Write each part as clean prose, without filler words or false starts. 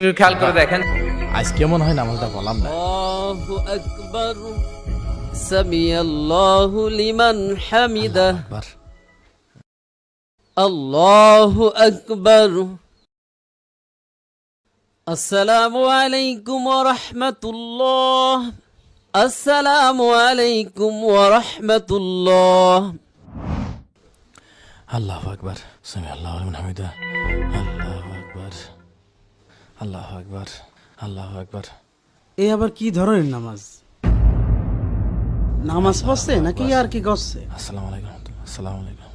খেয়াল করে দেখেন আজ কেমন হয় নামাজটা বললাম না। আল্লাহু আকবার সামিআল্লাহু লিমান হামিদা একবার আল্লাহু আকবার আসসালামু আলাইকুম ওয়া রাহমাতুল্লাহ আসসালামু আলাইকুম ওয়া রাহমাতুল্লাহ আল্লাহু আকবার সামি আল্লাহু লিমান হামিদা আল্লাহু আকবার আল্লাহু আকবার আল্লাহু আকবার। এই আবার কি ধরনের নামাজ? নামাজ পড়ছে নাকি আর কি করছে? আসসালামু আলাইকুম আসসালামু আলাইকুম।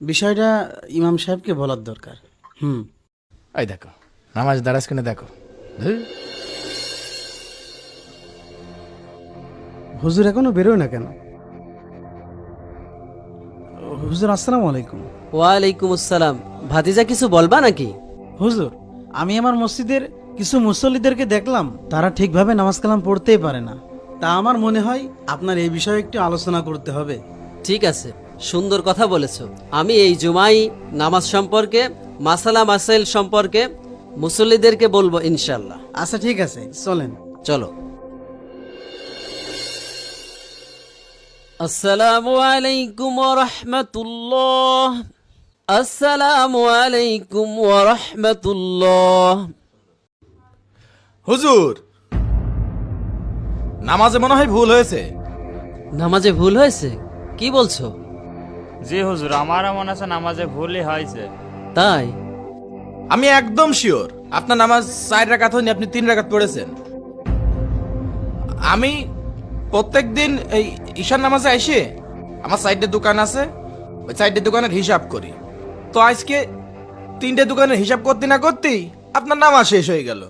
বিষয়টা ইমাম সাহেবকে বলার দরকার। এই দেখো নামাজ দাঁড়াস কিনে দেখো। হুজুর এখনো বেরোয় না কেন? হুজুর আসসালামু আলাইকুম। ওয়ালাইকুম আসসালাম। ভাতিজা কিছু বলবা নাকি? হুজুর, আমি আমার মসজিদের কিছু মুসল্লিদেরকে দেখলাম তারা ঠিকভাবে নামাজ কালাম পড়তেই পারে না। তা আমার মনে হয় আপনার এই বিষয়ে একটু আলোচনা করতে হবে। ঠিক আছে, সুন্দর কথা বলেছো। আমি এই জুমাই নামাজ সম্পর্কে মাসালা মাসাইল সম্পর্কে মুসল্লিদেরকে বলবো ইনশাল্লাহ। আচ্ছা ঠিক আছে, চলেন। চলো। আসসালামু আলাইকুম ওয়া রাহমাতুল্লাহ আসসালামু আলাইকুম ওয়া রাহমাতুল্লাহ। হুজুর নামাজে মনে হয় ভুল হয়েছে। নামাজে ভুল হয়েছে? কি বলছো? জি হুজুর, আমারও মনে আছে নামাজে ভুলই হয়েছে। তাই? আমি একদম শিওর আপনার নামাজ 4 রাকাত হয়নি, আপনি 3 রাকাত পড়েছেন। আমি প্রত্যেকদিন এই ঈশার নামাজে এসে আমার সাইডে দোকান আছে, ওই সাইডে দোকানের হিসাব করি। তো আজকে 3টে দোকানের হিসাব করতে না করতেই আপনার নামাজ শেষ হয়ে গেল।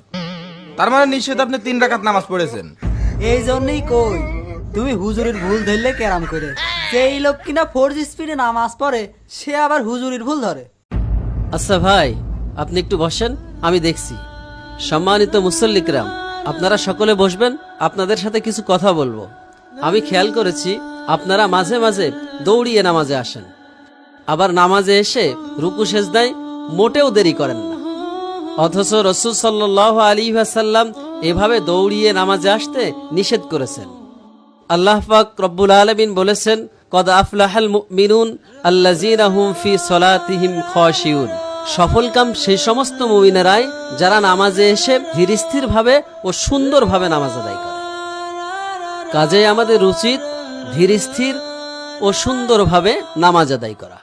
তার মানে নিশ্চিত আপনি 3 রাকাত নামাজ পড়েছেন। এই জন্যই কই তুমি হুজুরের ভুল ধরলে কেরাম করে। সেই লোক কিনা 4 স্পিডে নামাজ পড়ে সে আবার হুজুরের ভুল ধরে। আচ্ছা ভাই, আপনি একটু বসেন, আমি দেখছি। সম্মানিত মুসল্লিকরাম, আপনারা সকলে বসবেন, আপনাদের সাথে কিছু কথা বলবো। আমি খেয়াল করেছি আপনারা মাঝে মাঝে দৌড়িয়ে নামাজে আসেন, আবার নামাজে এসে রুকু সেজদায় মোটেও দেরি করেন না। অথচ রাসূল সাল্লাল্লাহু আলাইহি ওয়াসাল্লাম এভাবে দৌড়িয়ে নামাজে আসতে নিষেধ করেছেন। আল্লাহ পাক রব্বুল আলামিন বলেছেন, কদ আফলাহাল মুমিনুন আল্লাযীনা হুম ফি সলাতিহিম খাশিউন। সফলকাম সেই সমস্ত মুমিনেরাই যারা নামাজে এসে ধীরস্থিরভাবে ও সুন্দরভাবে নামাজ আদায় করে। কাজেই আমাদের উচিত ধীরস্থির ও সুন্দরভাবে নামাজ আদায় করা।